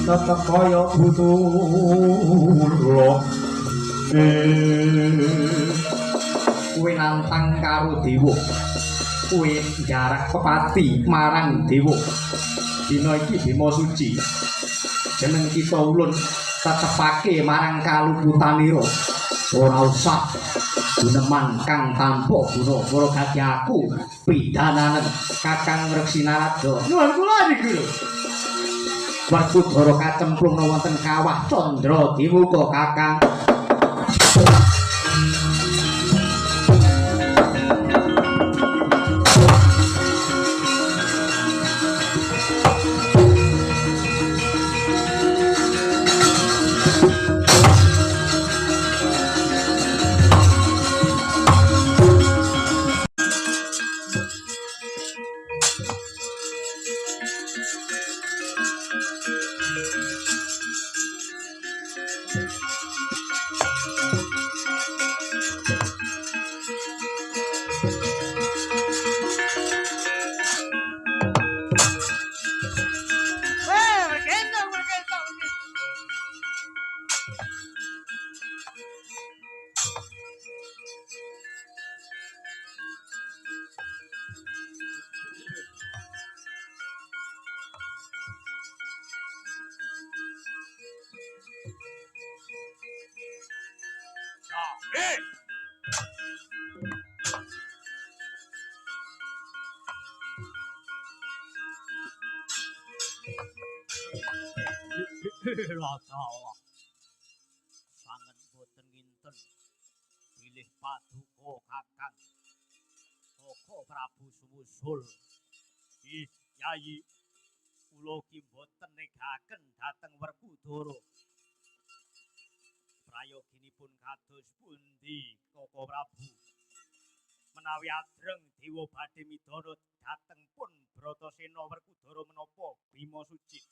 tetep kaya butuh kuwi nantang karo dewa kuwi jarak pepati marang dewa dina iki Bima Suci jeneng kita ulun tetepake marang kaluputanira ora usah guneman kang tanpa guna para gati aku pidananen Kakang Reksinarada nuwun kula niku lho Werkudara kacemplungna wonten kawah Candra Dimuka Kakang Rasalah sanget boten nginten bilih paduka Kakang Saka Prabu Sumusul Yayi kula ki boten negaken dhateng Werkudara prayoginipun kados pundi Koko Prabu menawi adreng dewa badhe midhana dhateng pun Bratasena Werkudara menapa Bima Suci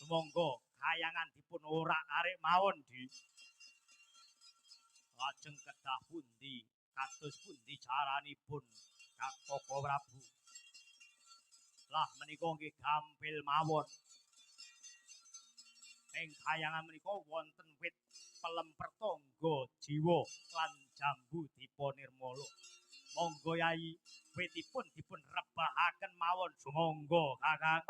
sumangga kayangan dipun orak-arik mawon di lajeng kedah pundi kados pundi caranipun Koko Prabu lah menika nggih gampil mawon ing kayangan menika wonten wit pelemper tangga jiwa lan jambu dipunirmala monggo Yayi witipun dipun rebahaken mawon sumangga Kakang